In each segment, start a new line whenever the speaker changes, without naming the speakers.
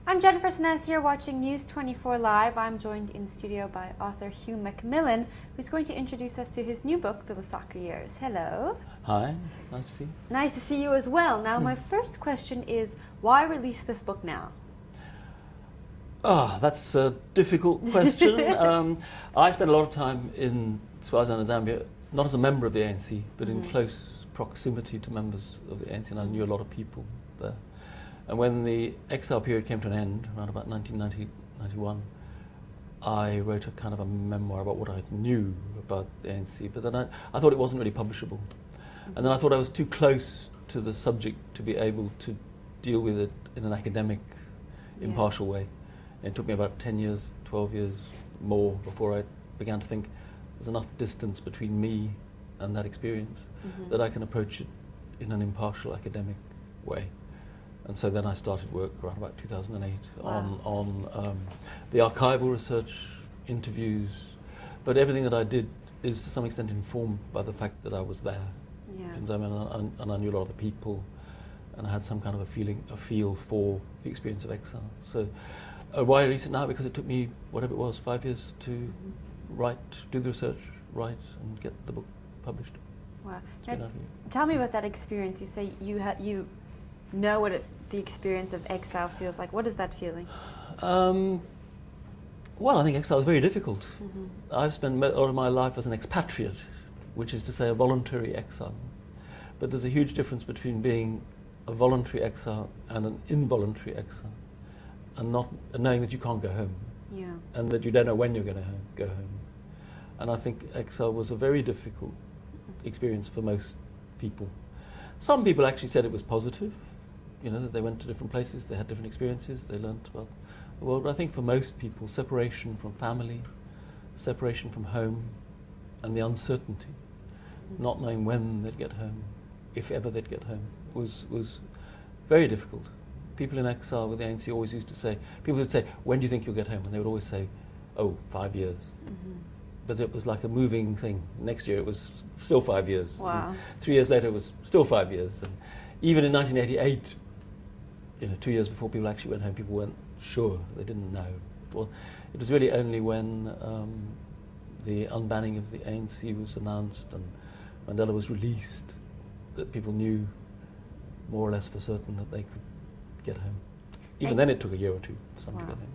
I'm Jennifer Sness, you're watching News 24 Live. I'm joined in studio by author Hugh Macmillan, who's going to introduce us to his new book, The Lusaka Years. Hello.
Hi, nice to see you.
Nice to see you as well. Now, my first question is, why release this book now?
That's a difficult question. I spent a lot of time in Swaziland and Zambia, not as a member of the ANC, but in close proximity to members of the ANC, and I knew a lot of people there. And when the exile period came to an end, around about 1991, I wrote a kind of a memoir about what I knew about the ANC, but then I thought it wasn't really publishable. And then I thought I was too close to the subject to be able to deal with it in an academic, impartial way. And it took me about 10 years, 12 years more before I began to think there's enough distance between me and that experience that I can approach it in an impartial academic way. And so then I started work around about 2008 on the archival research, interviews, but everything that I did is to some extent informed by the fact that I was there in Zambia, and I knew a lot of the people, and I had some kind of a feel for the experience of exile. So why release it now? Because it took me, whatever it was, 5 years to write, do the research, write, and get the book published.
Wow. Now, tell me about that experience. You say you know what the experience of exile feels like. What is that feeling?
Well, I think exile is very difficult. I've spent a lot of my life as an expatriate, which is to say a voluntary exile. But there's a huge difference between being a voluntary exile and an involuntary exile, and knowing that you can't go home, and that you don't know when you're going to go home. And I think exile was a very difficult experience for most people. Some people actually said it was positive, that they went to different places, they had different experiences, they learnt about the world. But I think for most people, separation from family, separation from home, and the uncertainty, not knowing when they'd get home, if ever they'd get home, was very difficult. People in exile with the ANC always used to say, people would say, when do you think you'll get home? And they would always say, 5 years. But it was like a moving thing. Next year it was still 5 years.
Wow.
3 years later it was still 5 years. And even in 1988, 2 years before people actually went home, people weren't sure, they didn't know. Well, it was really only when the unbanning of the ANC was announced and Mandela was released that people knew more or less for certain that they could get home. Even then it took a year or two for some to get home.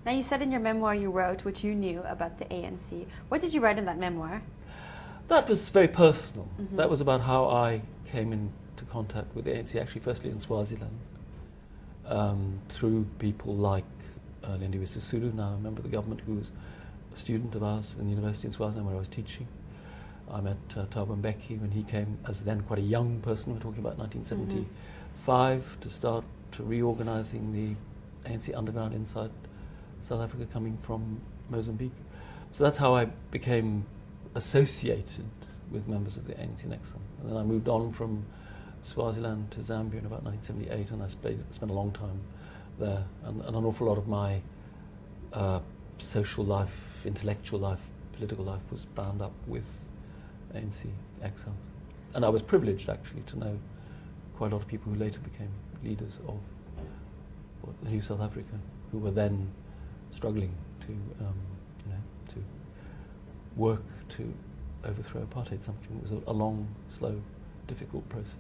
Now, you said in your memoir you wrote what you knew about the ANC. What did you write in that memoir?
That was very personal. That was about how I came into contact with the ANC, actually firstly in Swaziland, through people like Lindiwe Sisulu, now a member of the government, who was a student of ours in the university in Swaziland where I was teaching. I met Thabo Mbeki when he came as then quite a young person, we're talking about 1975, to start to reorganizing the ANC underground inside South Africa, coming from Mozambique. So that's how I became associated with members of the ANC in exile. And then I moved on from Swaziland to Zambia in about 1978, and I spent a long time there. And an awful lot of my social life, intellectual life, political life was bound up with ANC exile. And I was privileged actually to know quite a lot of people who later became leaders of the new South Africa, who were then struggling to work to overthrow apartheid, something that was a long, slow, difficult process.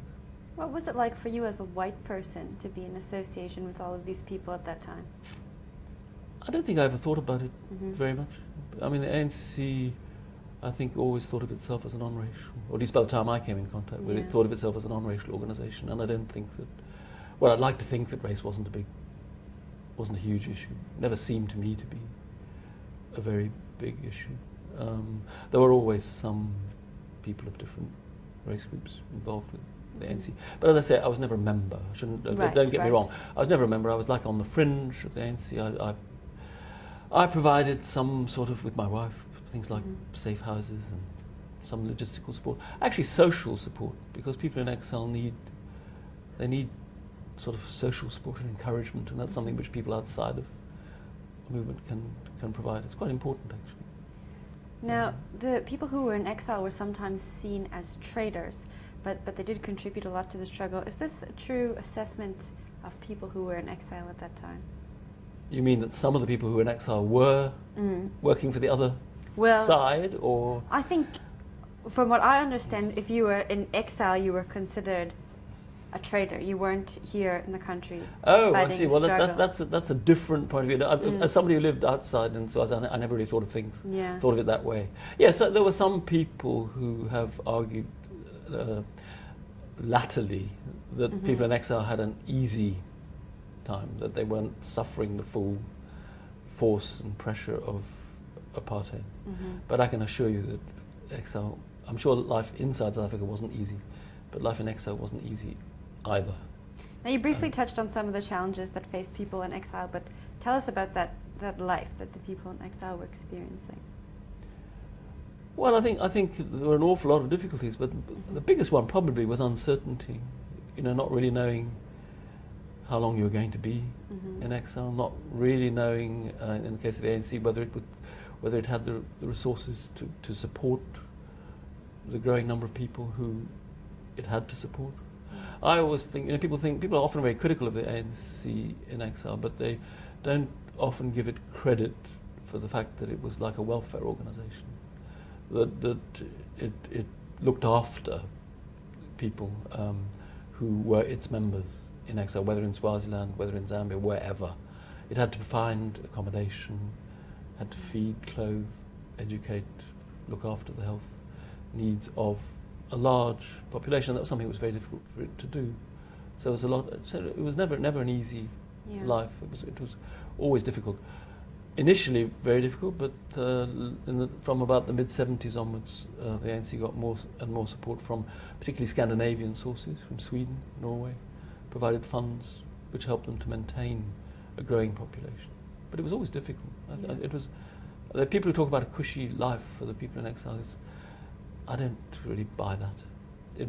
What was it like for you as a white person to be in association with all of these people at that time?
I don't think I ever thought about it very much. I mean, the ANC, I think, always thought of itself as a non-racial, or at least by the time I came in contact with it, thought of itself as a non-racial organisation. And I don't think that, well, I'd like to think that race wasn't a huge issue. It never seemed to me to be a very big issue. There were always some people of different race groups involved with the ANC. But as I say, I was never a member. Don't get me wrong. I was never a member. I was like on the fringe of the ANC. I provided some sort of, with my wife, things like safe houses and some logistical support. Actually social support, because people in exile need sort of social support and encouragement, and that's something which people outside of the movement can provide. It's quite important, actually.
Now, the people who were in exile were sometimes seen as traitors, but they did contribute a lot to the struggle. Is this a true assessment of people who were in exile at that time?
You mean that some of the people who were in exile were working for the other side, or?
I think, from what I understand, if you were in exile, you were considered a traitor. You weren't here in the country.
Oh,
fighting
I see.
a
Well,
struggle.
that's a different point of view. As somebody who lived outside in Swaziland, I never really thought of things.
Yeah.
Thought of it that way. Yeah. So there were some people who have argued latterly that people in exile had an easy time, that they weren't suffering the full force and pressure of apartheid. But I can assure you that exile, I'm sure that life inside South Africa wasn't easy, but life in exile wasn't easy either.
Now, you briefly touched on some of the challenges that faced people in exile, but tell us about that life that the people in exile were experiencing.
Well, I think there were an awful lot of difficulties, but the biggest one probably was uncertainty. You know, not really knowing how long you were going to be in exile, not really knowing, in the case of the ANC, whether it had the resources to support the growing number of people who it had to support. I always think, you know, people are often very critical of the ANC in exile, but they don't often give it credit for the fact that it was like a welfare organisation, that it looked after people who were its members in exile, whether in Swaziland, whether in Zambia, wherever. It had to find accommodation, had to feed, clothe, educate, look after the health needs of a large population. That was something that was very difficult for it to do. So it was a lot. So it was never an easy life. It was always difficult. Initially very difficult, but from about the mid-70s onwards, the ANC got more and more support from particularly Scandinavian sources, from Sweden, Norway, provided funds which helped them to maintain a growing population. But it was always difficult. It was. The people who talk about a cushy life for the people in exile, I don't really buy that.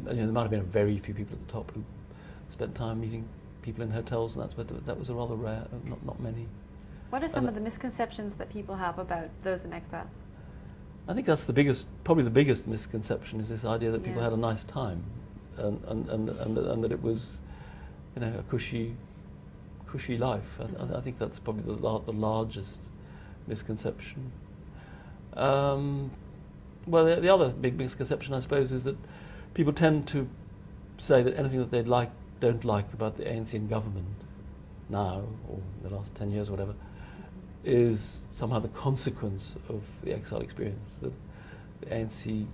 There might have been very few people at the top who spent time meeting people in hotels, and that was a rather rare, not many.
What are some of the misconceptions that people have about those in exile?
I think that's probably the biggest misconception, is this idea that people had a nice time, and that it was, you know, a cushy life. I think that's probably the largest misconception. Well, the other big misconception, I suppose, is that people tend to say that anything that they don't like about the ANC in government now, or the last 10 years or whatever, is somehow the consequence of the exile experience, that the ANC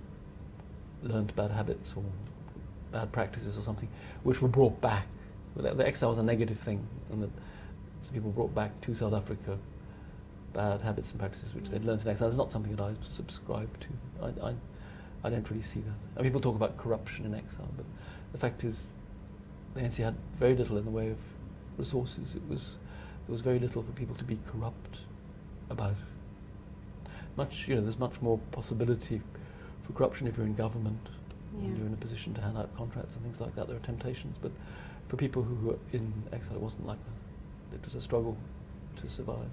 learned bad habits or bad practices or something, which were brought back. The exile was a negative thing, and that some people brought back to South Africa bad habits and practices which they'd learned in exile. It's not something that I subscribe to. I don't really see that. And people talk about corruption in exile, but the fact is the ANC had very little in the way of resources. There was very little for people to be corrupt about. There's much more possibility for corruption if you're in government, and you're in a position to hand out contracts and things like that. There are temptations, but for people who were in exile, it wasn't like that. It was a struggle to survive.